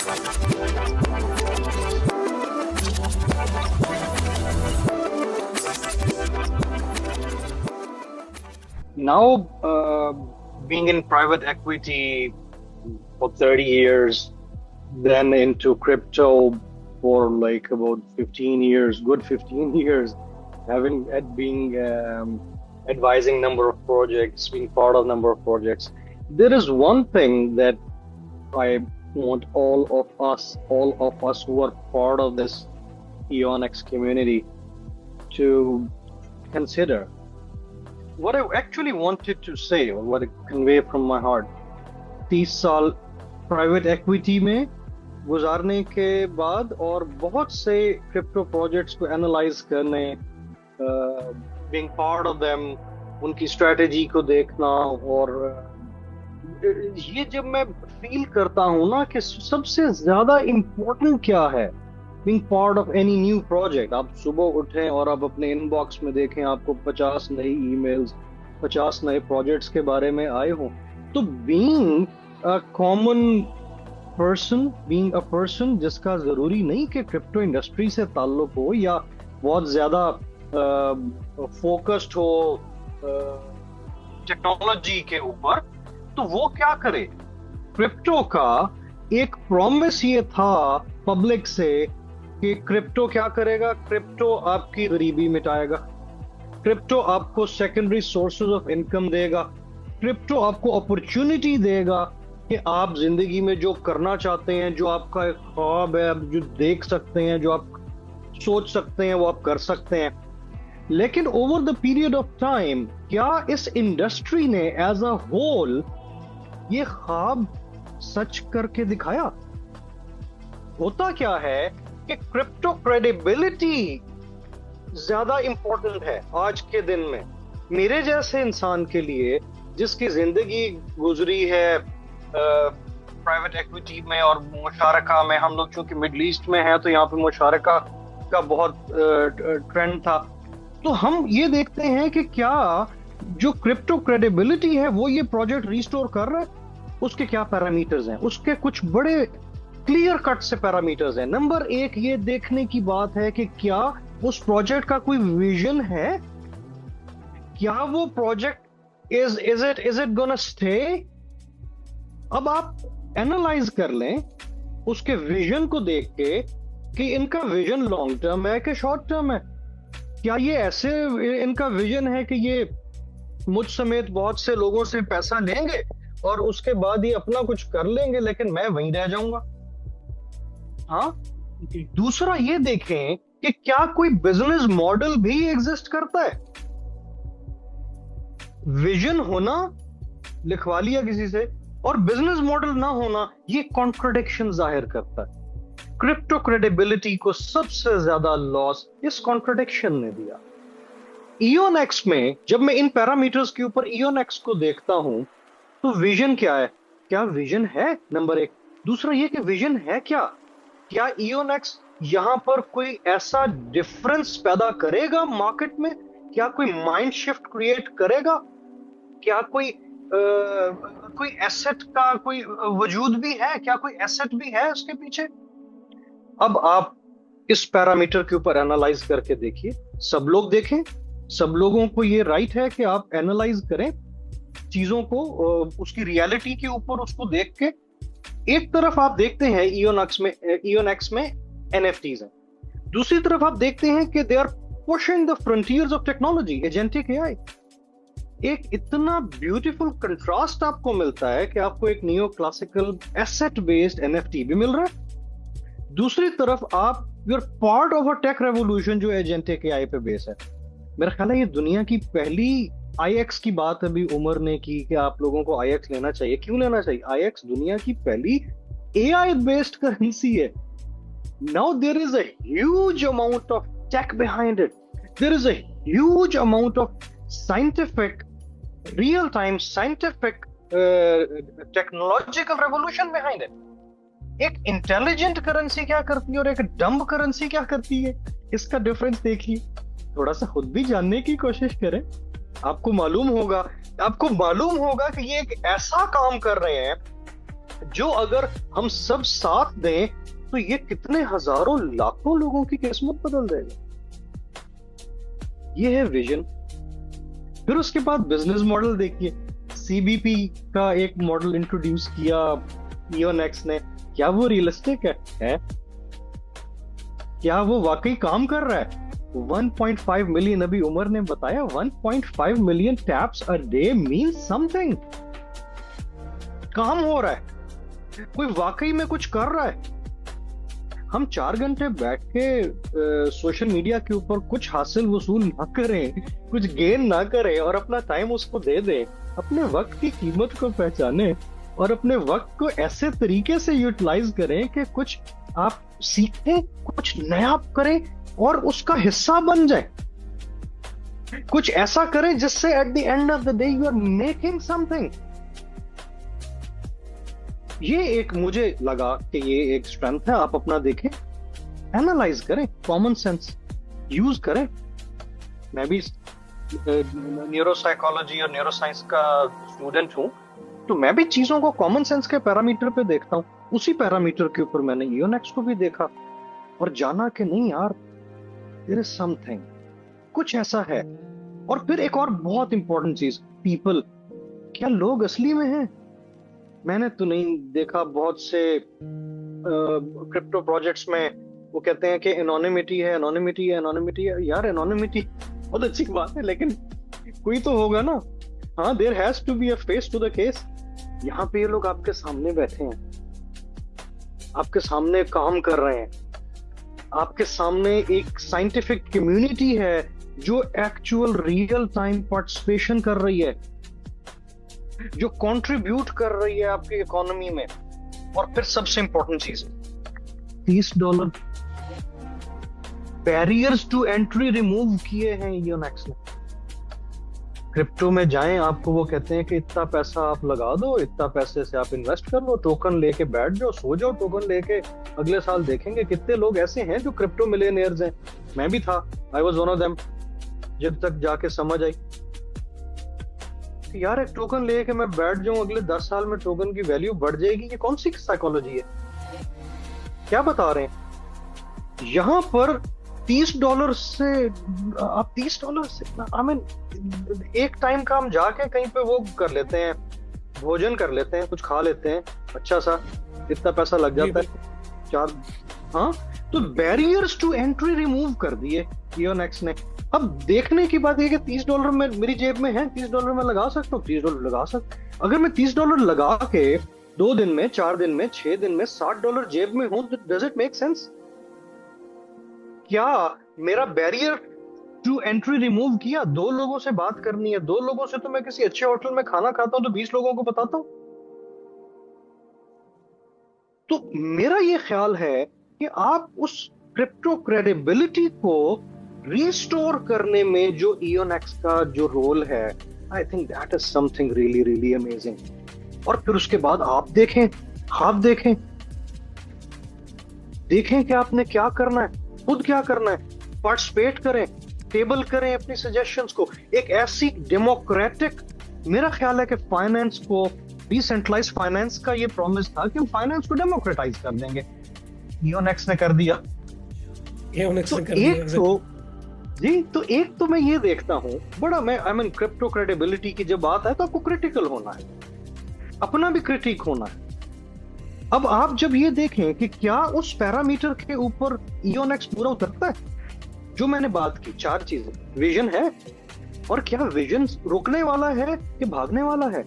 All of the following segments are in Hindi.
Now, being in private equity for 30 years, then into crypto for like about 15 years, good 15 years, having being advising number of projects, being part of number of projects. There is one thing that I want all of us who are part of this EonX community to consider. What I actually wanted to say, or what I convey from my heart, 30 साल प्राइवेट एक्विटी में गुजारने के बाद और बहुत से क्रिप्टो प्रोजेक्ट्स को एनालाइज करने, बीइंग पार्ट ऑफ देम, उनकी स्ट्रेटेजी को देखना, और ये जब मैं फील करता हूँ ना कि सबसे ज्यादा इम्पोर्टेंट क्या है being part of any new project. आप सुबह उठें और आप अपने इनबॉक्स में देखें आपको 50 नई ईमेल्स, 50 नए प्रोजेक्ट्स के बारे में आए हों, तो being a common person, being a person जिसका जरूरी नहीं कि क्रिप्टो इंडस्ट्री से ताल्लुक हो या बहुत ज्यादा फोकस्ड हो टेक्नोलॉजी के ऊपर, तो वो क्या करे। क्रिप्टो का एक प्रॉमिस ये था पब्लिक से कि क्रिप्टो क्या करेगा, क्रिप्टो आपकी गरीबी मिटाएगा, क्रिप्टो आपको सेकेंडरी सोर्सेज ऑफ इनकम देगा, क्रिप्टो आपको अपॉर्चुनिटी देगा कि आप जिंदगी में जो करना चाहते हैं, जो आपका एक ख्वाब है, आप जो देख सकते हैं, जो आप सोच सकते हैं, वो आप कर सकते हैं। लेकिन over the period of time क्या इस इंडस्ट्री ने एज अ होल ये ख्वाब सच करके दिखाया? होता क्या है कि क्रिप्टो क्रेडिबिलिटी ज्यादा इंपॉर्टेंट है आज के दिन में। मेरे जैसे इंसान के लिए जिसकी जिंदगी गुजरी है प्राइवेट एक्विटी में और मुशारका में, हम लोग चूंकि मिडल ईस्ट में हैं तो यहाँ पे मुशारका का बहुत ट्रेंड था, तो हम ये देखते हैं कि क्या जो क्रिप्टो क्रेडिबिलिटी है वो ये प्रोजेक्ट रिस्टोर कर रहा है। उसके क्या पैरामीटर्स हैं? उसके कुछ बड़े क्लियर कट से पैरामीटर्स हैं। नंबर एक, ये देखने की बात है कि क्या उस प्रोजेक्ट का कोई विजन है, क्या वो project is it gonna stay. अब आप एनालाइज कर लें उसके विजन को देख के कि इनका विजन लॉन्ग टर्म है कि शॉर्ट टर्म है। क्या ये ऐसे इनका विजन है कि ये मुझ समेत बहुत से लोगों से पैसा लेंगे और उसके बाद ये अपना कुछ कर लेंगे लेकिन मैं वहीं रह जाऊंगा? हाँ। दूसरा ये देखें कि क्या कोई बिजनेस मॉडल भी एग्जिस्ट करता है। विजन होना, लिखवा लिया किसी से, और बिजनेस मॉडल ना होना, ये कॉन्ट्रडिक्शन जाहिर करता है। क्रिप्टो क्रेडिबिलिटी को सबसे ज्यादा लॉस इस कॉन्ट्रडिक्शन ने दिया। EonX में जब मैं इन पैरामीटर्स के ऊपर EonX को देखता हूं तो विजन क्या है? क्या विजन है? नंबर एक। दूसरा ये कि विजन है क्या EonX यहां पर कोई ऐसा डिफरेंस पैदा करेगा मार्केट में? क्या कोई माइंड शिफ्ट क्रिएट करेगा? क्या कोई एसेट का कोई वजूद भी है? क्या कोई एसेट भी है उसके पीछे? अब आप इस पैरामीटर के ऊपर एनालाइज करके देखिए, सब लोग देखें, सब लोगों को ये राइट है कि आप एनालाइज करें चीजों को, उसकी रियलिटी के ऊपर उसको देख के। एक तरफ आप देखते हैं EonX में NFTs हैं, दूसरी तरफ आप देखते हैं कि they are pushing the frontiers of technology, agentic AI। एक इतना ब्यूटीफुल कंट्रास्ट आपको मिलता है कि आपको एक neo classical asset based NFT भी मिल रहा है, दूसरी तरफ आप you are part of a tech revolution जो एजेंटिक AI पे बेस है। मेरा ख्याल है ये दुनिया की पहली IX की बात अभी उमर ने की कि आप लोगों को IX लेना चाहिए। क्यों लेना चाहिए? IX दुनिया की पहली AI बेस्ड करेंसी है। Now there is a huge amount of tech behind it, there is a huge amount of scientific, real time scientific technological revolution behind it. एक इंटेलिजेंट करेंसी क्या करती है और एक डम्ब करेंसी क्या करती है, इसका डिफरेंस देखिए। थोड़ा सा खुद भी जानने की कोशिश करें, आपको मालूम होगा कि ये एक ऐसा काम कर रहे हैं जो अगर हम सब साथ दें तो ये कितने हजारों लाखों लोगों की किस्मत बदल देगा। ये है विजन। फिर उसके बाद बिजनेस मॉडल देखिए, सीबीपी का एक मॉडल इंट्रोड्यूस किया ईओनेक्स ने। क्या वो रियलिस्टिक है? क्या वो वाकई काम कर रहा है? 1.5 मिलियन, अभी उमर ने बताया, 1.5 million taps a day means something. काम हो रहा है, कोई वाकई में कुछ कर रहा है। हम 4 घंटे बैठ के सोशल मीडिया के ऊपर कुछ हासिल वसूल ना करें, कुछ गेन ना करें और अपना टाइम उसको दे दें। अपने वक्त की कीमत को पहचाने और अपने वक्त को ऐसे तरीके से यूटिलाइज करें कि कुछ आप सीखें, कुछ नया करें और उसका हिस्सा बन जाए। कुछ ऐसा करें जिससे at the end of the day you are making something. ये एक मुझे लगा कि ये एक स्ट्रेंथ है। आप अपना देखें, एनालाइज करें, कॉमन सेंस यूज करें। मैं भी न्यूरोसाइकोलॉजी और न्यूरोसाइंस का स्टूडेंट हूं, तो मैं भी चीजों को कॉमन सेंस के पैरामीटर पे देखता हूं। उसी पैरामीटर के ऊपर मैंने ईओनेक्स को भी देखा और जाना कि नहीं यार, देयर इज समथिंग, कुछ ऐसा है। और फिर एक और बहुत इंपॉर्टेंट चीज, पीपल। क्या लोग असली में हैं? मैंने तो नहीं देखा। बहुत से क्रिप्टो प्रोजेक्ट्स में वो कहते हैं कि एनोनिमिटी है, एनोनिमिटी है, एनोनिमिटी है। यार एनोनिमिटी बहुत अच्छी बात है, लेकिन कोई तो होगा ना। हाँ, there has to be a face to the case. यहाँ पे ये लोग आपके सामने बैठे हैं, आपके सामने काम कर रहे हैं, आपके सामने एक साइंटिफिक कम्युनिटी है जो एक्चुअल रियल टाइम पार्टिसिपेशन कर रही है, जो कंट्रीब्यूट कर रही है आपकी इकोनॉमी में। और फिर सबसे इंपॉर्टेंट चीज, $30 बैरियर्स टू एंट्री रिमूव किए हैं ईओनेक्स ने। क्रिप्टो में जाएं, आपको वो कहते हैं कि इतना पैसा आप लगा दो, इतना पैसे से आप इन्वेस्ट कर लो, टोकन लेके बैठ जाओ, सो जाओ टोकन लेके। अगले साल देखेंगे कितने लोग ऐसे हैं जो क्रिप्टो मिलियनियर्स हैं। मैं भी था, I was one of them, जब तक जाके समझ आई कि यार एक टोकन लेके मैं बैठ जाऊं, अगले 10 साल में टोकन की वैल्यू बढ़ जाएगी। ये कौन सी साइकोलॉजी है? क्या बता रहे हैं यहां पर? $30 से आप $30 से आई मीन एक टाइम का हम जाके कहीं पे वो कर लेते हैं, भोजन कर लेते हैं, कुछ खा लेते हैं अच्छा सा, इतना पैसा लग जाता है 4। हाँ, तो बैरियर्स टू एंट्री रिमूव कर दिए ईओनेक्स ने। अब देखने की बात है कि $30 में मेरी जेब में है, $30 में लगा सकता हूँ, $30 लगा सकता। अगर मैं $30 लगा के 2 दिन में, 4 दिन में, 6 दिन में $60 जेब में हूं, डज इट मेक सेंस? क्या मेरा बैरियर टू एंट्री रिमूव किया? 2 लोगों से बात करनी है, 2 लोगों से तो मैं किसी अच्छे होटल में खाना खाता हूं तो 20 लोगों को बताता हूं। तो मेरा ये ख्याल है कि आप उस क्रिप्टो क्रेडिबिलिटी को रिस्टोर करने में जो ईओनेक्स का जो रोल है, I think that is something really really amazing. और फिर उसके बाद आप देखें कि आपने क्या करना है, खुद क्या करना है। पार्टिसिपेट करें, टेबल करें अपनी सजेशंस को। एक ऐसी डेमोक्रेटिक, मेरा ख्याल है कि फाइनेंस को, डिसेंट्रलाइज फाइनेंस का ये प्रॉमिस था कि हम फाइनेंस को डेमोक्रेटाइज कर देंगे। ईओनेक्स ने कर दिया। तो एक तो मैं ये देखता हूं बड़ा, मैं आई मीन क्रिप्टो क्रेडिबिलिटी की जब बात है तो आपको क्रिटिकल होना है, अपना भी क्रिटिक होना है। अब आप जब ये देखें कि क्या उस पैरामीटर के ऊपर ईओनेक्स पूरा उतरता है, जो मैंने बात की 4 चीजें, विजन है, और क्या विजन रुकने वाला है कि भागने वाला है?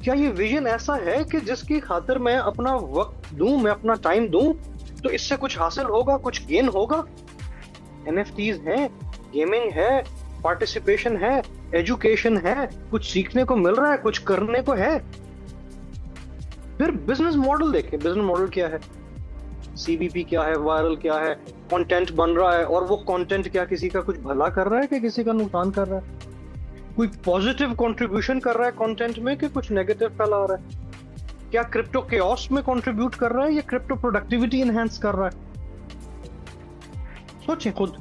क्या ये विजन ऐसा है कि जिसकी खातिर मैं अपना वक्त दूं, मैं अपना टाइम दूं तो इससे कुछ हासिल होगा, कुछ गेन होगा? एनएफटीज है, गेमिंग है, पार्टिसिपेशन है, एजुकेशन है, कुछ सीखने को मिल रहा है, कुछ करने को है। फिर बिजनेस मॉडल देखें, बिजनेस मॉडल क्या है, सीबीपी क्या है, वायरल क्या है, कंटेंट बन रहा है, और वो कंटेंट क्या किसी का कुछ भला कर रहा है कि किसी का नुकसान कर रहा है? कोई पॉजिटिव कंट्रीब्यूशन कर रहा है कंटेंट में कि कुछ नेगेटिव फैला रहा है? क्या क्रिप्टो केओस में कंट्रीब्यूट कर रहा है या क्रिप्टो प्रोडक्टिविटी एनहांस कर रहा है? सोचें खुद,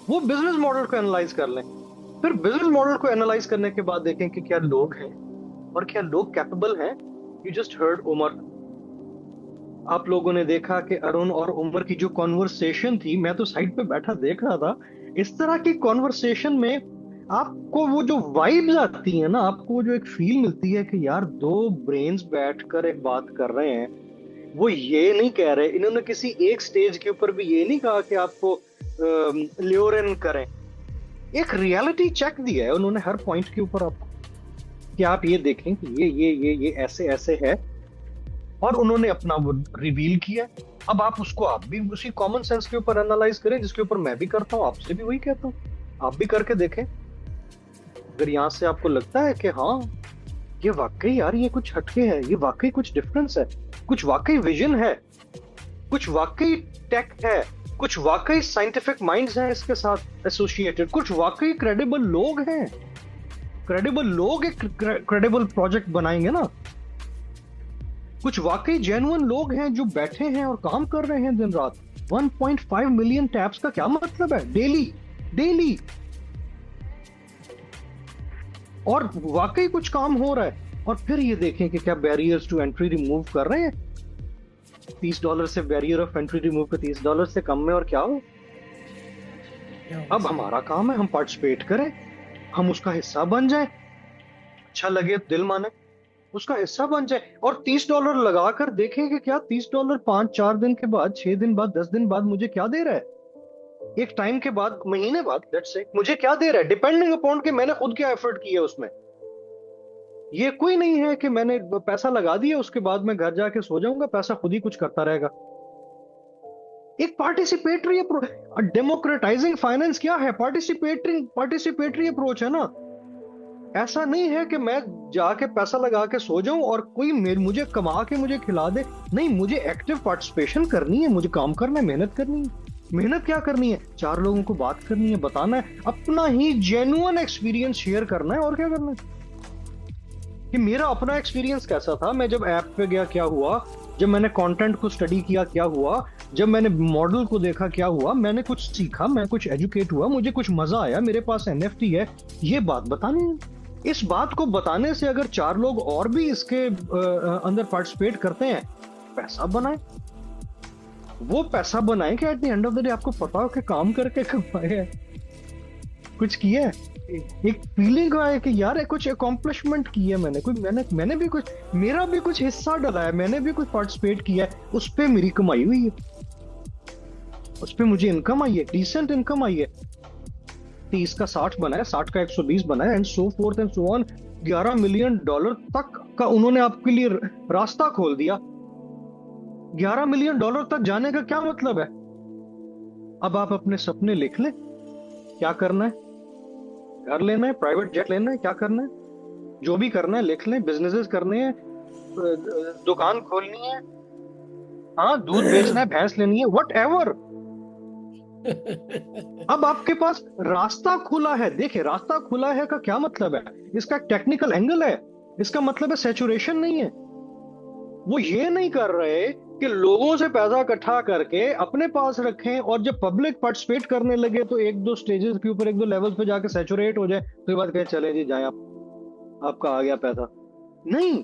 वो बिजनेस मॉडल को एनालाइज कर लें। फिर बिजनेस मॉडल को एनालाइज करने के बाद देखें कि क्या लोग हैं और क्या लोग कैपेबल हैं यू जस्ट हर्ड उमर, आप लोगों ने देखा कि अरुण और उमर की जो कॉन्वर्सेशन थी, मैं तो साइड पे बैठा देख रहा था। इस तरह की कॉन्वर्सेशन में आपको वो जो वाइब्स आती है ना, आपको जो एक फील मिलती है कि यार दो ब्रेन्स बैठकर एक बात कर रहे हैं। वो ये नहीं कह रहे, इन्होंने किसी एक स्टेज के ऊपर भी ये नहीं कहा कि आपको ल्योरन करें। एक रियलिटी चेक दिया है उन्होंने हर पॉइंट के ऊपर आपको, कि आप ये देखें कि ये ऐसे ऐसे है, और उन्होंने अपना वो रिवील किया। अब आप भी उसी कॉमन सेंस के ऊपर एनालाइज करें जिसके ऊपर मैं भी करता हूं, आपसे भी वही कहता हूं, आप भी करके देखें। अगर यहां से आपको लगता है कि हाँ ये वाकई यार ये कुछ हटके है, ये वाकई कुछ डिफरेंस है, कुछ वाकई विजन है, कुछ वाकई टेक है, कुछ वाकई साइंटिफिक माइंड्स हैं इसके साथ एसोसिएटेड, कुछ वाकई क्रेडिबल लोग हैं, क्रेडिबल लोग एक क्रेडिबल प्रोजेक्ट बनाएंगे ना, कुछ वाकई जेन्युइन लोग हैं जो बैठे हैं और काम कर रहे हैं दिन रात। 1.5 मिलियन टैप्स का क्या मतलब है डेली डेली, और वाकई कुछ काम हो रहा है। और फिर ये देखें कि क्या बैरियर्स टू एंट्री रिमूव कर रहे हैं। $30 से बैरियर ऑफ एंट्री रिमूव कर, $30 से कम में और क्या हो। अब हमारा काम है हम पार्टिसिपेट करें, हम उसका हिस्सा बन जाएं, अच्छा लगे दिल माने उसका हिस्सा बन जाए। और $30 लगाकर देखें कि क्या $30 5-4 दिन के बाद, 6 दिन बाद, 10 दिन बाद मुझे क्या दे रहा है, एक टाइम के बाद, महीने बाद, लेट्स से मुझे क्या दे रहा है, डिपेंडिंग अपॉन कि मैंने खुद क्या एफर्ट किया उसमें। ये कोई नहीं है कि मैंने पैसा लगा दिया उसके बाद मैं घर जाके सो जाऊंगा, पैसा खुद ही कुछ करता रहेगा। एक पार्टिसिपेटरी अप्रोच, डेमोक्रेटाइजिंग फाइनेंस क्या है, पार्टिसिपेटरी अप्रोच है ना। ऐसा नहीं है कि मैं जाके पैसा लगा के सो जाऊं और कोई मुझे कमा के मुझे खिला दे, नहीं, मुझे एक्टिव पार्टिसिपेशन करनी है, मुझे काम करना है, मेहनत करनी है। मेहनत क्या करनी है, 4 लोगों को बात करनी है, बताना है, अपना ही जेन्युइन एक्सपीरियंस शेयर करना है, और क्या करना है कि मेरा अपना एक्सपीरियंस कैसा था, मैं जब ऐप पे गया क्या हुआ, जब मैंने कंटेंट को स्टडी किया क्या हुआ, जब मैंने मॉडल को देखा क्या हुआ, मैंने कुछ सीखा, मैं कुछ एजुकेट हुआ, मुझे कुछ मजा आया, मेरे पास एनएफटी है, ये बात बतानी है। इस बात को बताने से अगर 4 लोग और भी इसके अंदर पार्टिसिपेट करते हैं, पैसा बनाए, वो पैसा बनाए कि eight the end of the day आपको पता हो कि काम करके कमाए है, कुछ किया है, एक फीलिंग आए कि यार कुछ अकॉम्प्लिशमेंट की है मैंने, कोई मैंने भी कुछ, मेरा भी कुछ हिस्सा डला है, मैंने भी कुछ पार्टिसिपेट किया है, उस पे मेरी कमाई हुई है, उस पे मुझे इनकम आई है, डिसेंट इनकम आई है। 30 का 60 बनाया, 60 का 120 बनाया, and so fourth and so on. $11 million तक का उन्होंने आपके लिए रास्ता खोल दिया। $11 मिलियन तक जाने का क्या मतलब है। अब आप अपने सपने लिख लें, क्या करना है, घर लेना है, प्राइवेट जेट लेना है, क्या करना है, जो भी करना है लिख लें, बिजनेसेस करने हैं, दुकान खोलनी है, हाँ दूध बेचना है, भैंस लेनी है, वट एवर। अब आपके पास रास्ता खुला है। देखिए, रास्ता खुला है का क्या मतलब है, इसका टेक्निकल एंगल है, इसका मतलब है सैचुरेशन नहीं है। वो ये नहीं कर रहे कि लोगों से पैसा इकट्ठा करके अपने पास रखें और जब पब्लिक पार्टिसिपेट करने लगे तो 1-2 स्टेजेस के ऊपर, 1-2 लेवल्स पे जाके सैचुरेट हो जाए, तो ये बात कहे चले जी जाए आप, आपका आ गया पैसा। नहीं,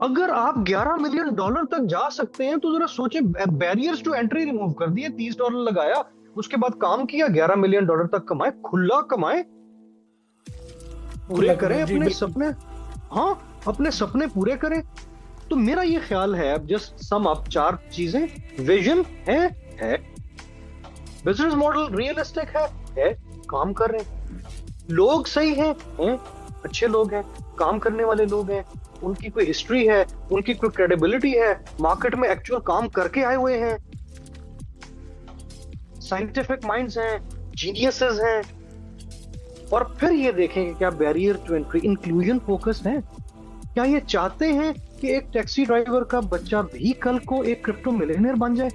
अगर आप $11 मिलियन तक जा सकते हैं तो जरा सोचे, बैरियर्स टू एंट्री रिमूव कर दिए, $30 लगाया, उसके बाद काम किया, $11 मिलियन तक कमाए, खुला कमाए, पूरे करें अपने सपने, हाँ अपने सपने पूरे करें। तो मेरा ये ख्याल है, अब जस्ट सम अप 4 चीजें, विजन है, बिजनेस मॉडल रियलिस्टिक है, काम कर रहे हैं, लोग सही हैं, अच्छे लोग हैं, काम करने वाले लोग हैं, उनकी कोई हिस्ट्री है, उनकी कोई क्रेडिबिलिटी है, मार्केट में एक्चुअल काम करके आए हुए हैं, साइंटिफिक माइंड्स हैं, जीनियसेस हैं। और फिर ये देखें कि क्या barrier to entry inclusion focused है, क्या ये चाहते हैं कि एक टैक्सी ड्राइवर का बच्चा भी कल को एक क्रिप्टो मिलियनेयर बन जाए,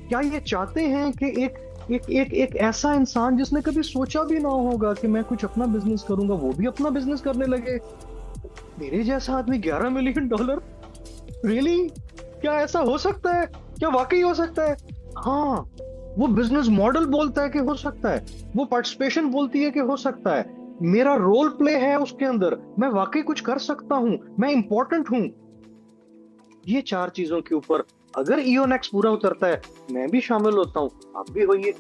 क्या ये चाहते हैं कि एक ऐसा इंसान जिसने कभी सोचा भी ना होगा कि मैं कुछ अपना बिजनेस करूंगा, वो भी अपना बिजनेस करने लगे। मेरे जैसा आदमी $11 मिलियन, रियली, क्या ऐसा हो सकता है, क्या वाकई हो सकता है। हाँ, वो बिजनेस मॉडल बोलता है कि हो सकता है, वो पार्टिसिपेशन बोलती है कि हो सकता है, मेरा रोल प्ले है उसके अंदर, मैं वाकई कुछ कर सकता हूं, मैं इंपॉर्टेंट हूं। ये चार चीजों के ऊपर अगर ईओनेक्स पूरा उतरता है, मैं भी शामिल होता हूं, आप भी होइए।